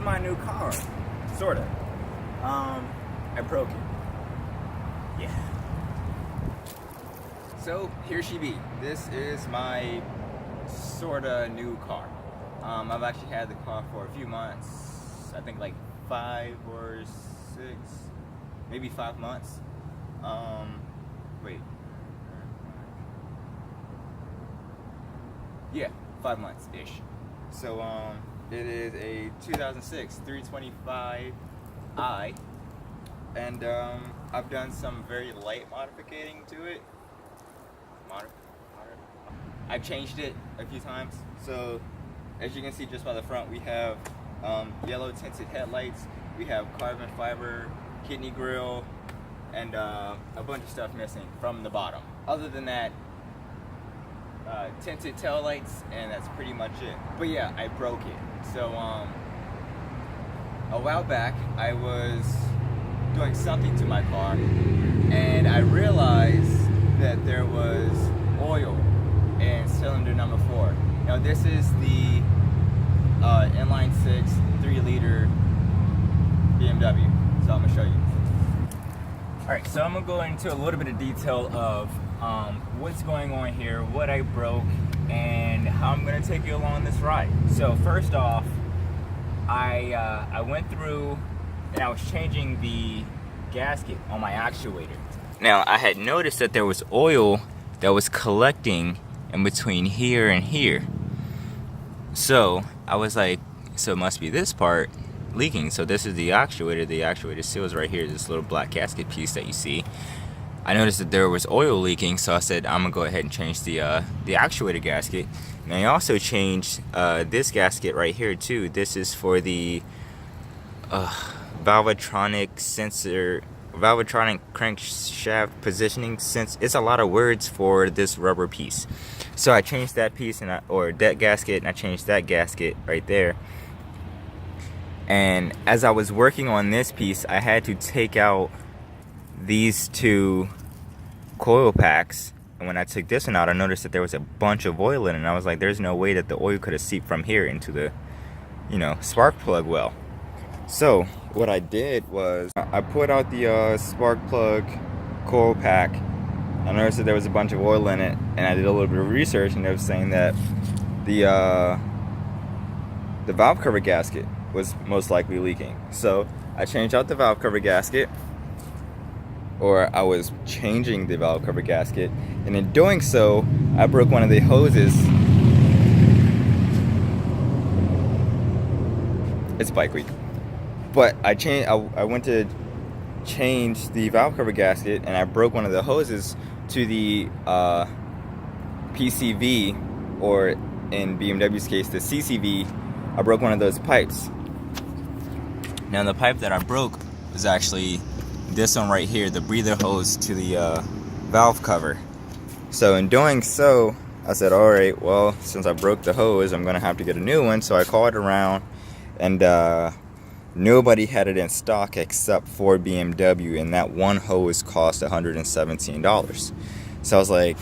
my new car, sorta. I broke it. Yeah. So here she be. This is my sorta new car. I've actually had the car for a few months. I think like 5 or 6, maybe 5 months. Wait. Yeah, 5 months-ish. So, it is a 2006 325i, and I've done some very light modificating to it. I've changed it a few times. So, as you can see just by the front, we have yellow tinted headlights, we have carbon fiber kidney grille, and a bunch of stuff missing from the bottom. Other than that, tinted tail lights, and that's pretty much it. But yeah, I broke it. So a while back I was doing something to my car, and I realized that there was oil in cylinder number 4. Now this is the inline 6 3-liter BMW, so I'm gonna show you. Alright, so I'm gonna go into a little bit of detail of what's going on here, what I broke, and how I'm gonna take you along this ride. So first off, I went through and I was changing the gasket on my actuator. Now I had noticed that there was oil that was collecting in between here and here. So I was like, so it must be this part leaking. So this is the actuator seal is right here, this little black gasket piece that you see. I noticed that there was oil leaking, so I said I'm gonna go ahead and change the actuator gasket. And I also changed this gasket right here too. This is for the Valvetronic crankshaft positioning. Since it's a lot of words for this rubber piece, so I changed that piece or that gasket, and I changed that gasket right there. And as I was working on this piece, I had to take out these 2 coil packs, and when I took this one out, I noticed that there was a bunch of oil in it, and I was like, there's no way that the oil could have seeped from here into the, spark plug well. So what I did was I put out the spark plug coil pack. I noticed that there was a bunch of oil in it, and I did a little bit of research, and it was saying that the valve cover gasket was most likely leaking. So I changed out the valve cover gasket, or I was changing the valve cover gasket, and in doing so, I broke one of the hoses. It's bike week. But I went to change the valve cover gasket, and I broke one of the hoses to the PCV, or in BMW's case, the CCV. I broke one of those pipes. Now the pipe that I broke was actually this one right here, the breather hose to the valve cover. So in doing so, I said, all right, well, since I broke the hose, I'm gonna have to get a new one. So I called around, and nobody had it in stock except for BMW, and that one hose cost $117. So I was like,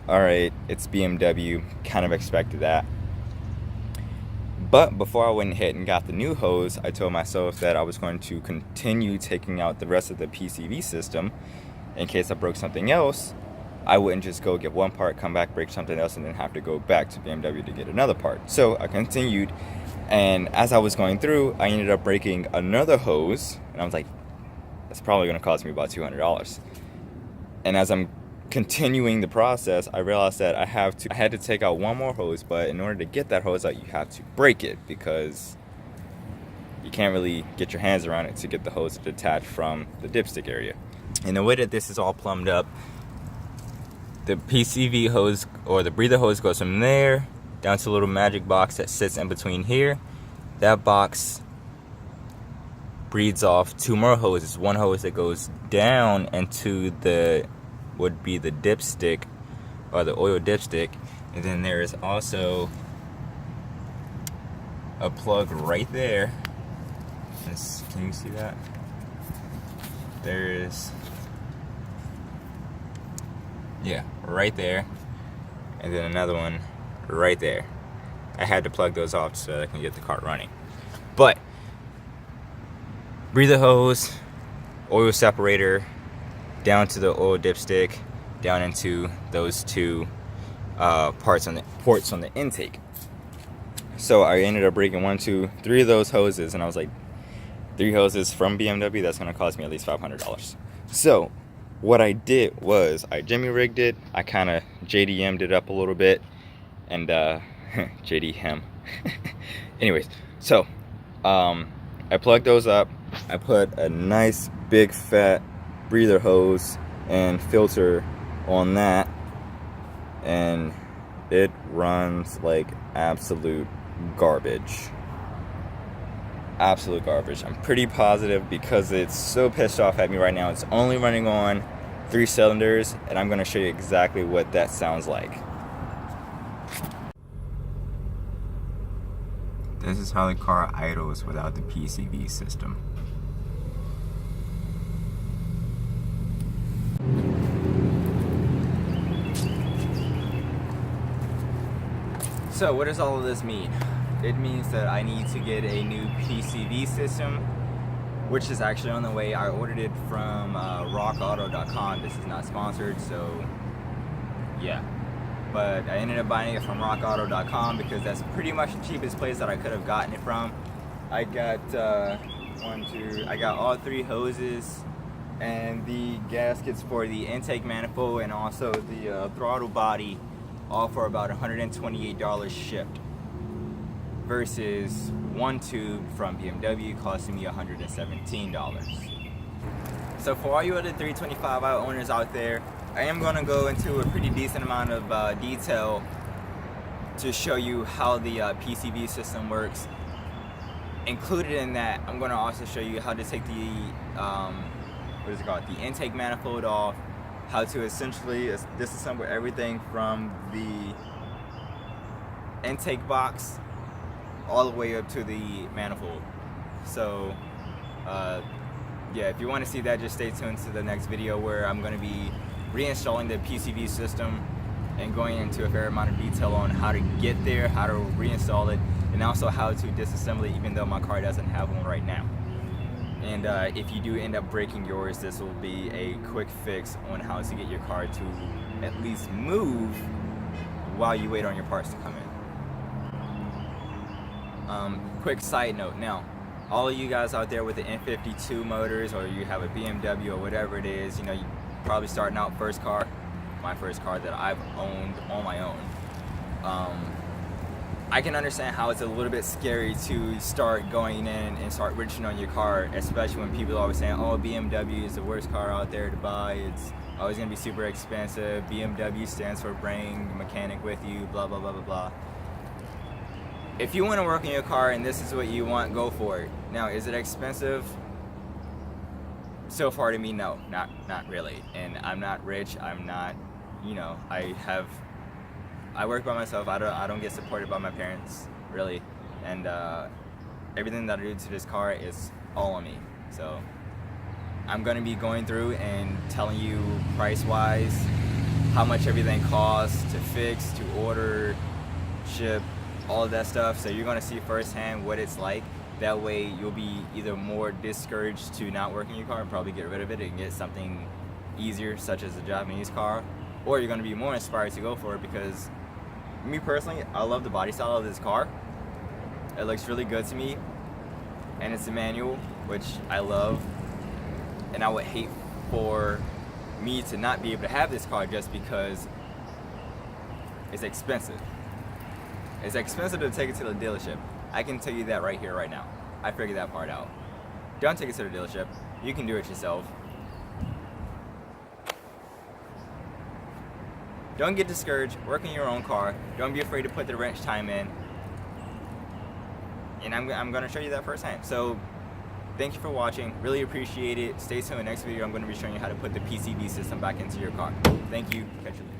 all right, it's BMW, kind of expected that. But before I went ahead and got the new hose, I told myself that I was going to continue taking out the rest of the PCV system in case I broke something else. I wouldn't just go get one part, come back, break something else, and then have to go back to BMW to get another part. So I continued, and as I was going through, I ended up breaking another hose, and I was like, that's probably going to cost me about $200. And as I'm continuing the process, I realized that I had to take out one more hose, but in order to get that hose out, you have to break it, because you can't really get your hands around it to get the hose to detach from the dipstick area. And the way that this is all plumbed up, the PCV hose, or the breather hose, goes from there down to a little magic box that sits in between here. That box breathes off 2 more hoses. One hose that goes down into would be the dipstick, or the oil dipstick, and then there is also a plug right there. Can you see that? There is, yeah, right there, and then another one right there. I had to plug those off so that I can get the car running. But breather hose, oil separator, down to the oil dipstick, down into those two ports on the intake. So I ended up breaking 1, 2, 3 of those hoses, and I was like, 3 hoses from BMW, that's gonna cost me at least $500. So what I did was I jimmy rigged it, I kind of JDM'd it up a little bit, and JDM. Anyways, so I plugged those up. I put a nice big fat breather hose and filter on that, and it runs like absolute garbage. Absolute garbage. I'm pretty positive, because it's so pissed off at me right now, it's only running on 3 cylinders, and I'm going to show you exactly what that sounds like. This is how the car idles without the PCV system. So what does all of this mean? It means that I need to get a new PCV system, which is actually on the way. I ordered it from rockauto.com. This is not sponsored, so yeah. But I ended up buying it from rockauto.com because that's pretty much the cheapest place that I could have gotten it from. I got I got all 3 hoses and the gaskets for the intake manifold and also the throttle body, all for about $128 shipped, versus 1 tube from BMW costing me $117. So for all you other 325i owners out there, I am going to go into a pretty decent amount of detail to show you how the PCV system works. Included in that, I'm going to also show you how to take the the intake manifold off, how to essentially disassemble everything from the intake box all the way up to the manifold. So yeah, if you want to see that, just stay tuned to the next video, where I'm going to be reinstalling the PCV system and going into a fair amount of detail on how to get there, how to reinstall it, and also how to disassemble it, even though my car doesn't have one right now. And if you do end up breaking yours, this will be a quick fix on how to get your car to at least move while you wait on your parts to come in. Quick side note, now, all of you guys out there with the N52 motors, or you have a BMW or whatever it is, you know, you probably starting out first car, my first car that I've owned on my own. I can understand how it's a little bit scary to start going in and start wrenching on your car, especially when people are always saying, oh, BMW is the worst car out there to buy, it's always going to be super expensive, BMW stands for bring a mechanic with you, blah, blah, blah, blah, blah. If you want to work on your car and this is what you want, go for it. Now, is it expensive? So far to me, no, not really. And I'm not rich, I'm not, you know, I work by myself. I don't get supported by my parents, really. And everything that I do to this car is all on me. So I'm gonna be going through and telling you price-wise how much everything costs to fix, to order, ship, all of that stuff. So you're gonna see firsthand what it's like. That way you'll be either more discouraged to not work in your car and probably get rid of it and get something easier, such as a Japanese car, or you're gonna be more inspired to go for it, because me personally, I love the body style of this car. It looks really good to me, and it's a manual, which I love, and I would hate for me to not be able to have this car just because it's expensive. It's expensive to take it to the dealership. I can tell you that right here, right now. I figured that part out. Don't take it to the dealership. You can do it yourself. Don't get discouraged. Work in your own car. Don't be afraid to put the wrench time in. And I'm going to show you that firsthand. So thank you for watching. Really appreciate it. Stay tuned. Next video, I'm going to be showing you how to put the PCV system back into your car. Thank you. Catch you later.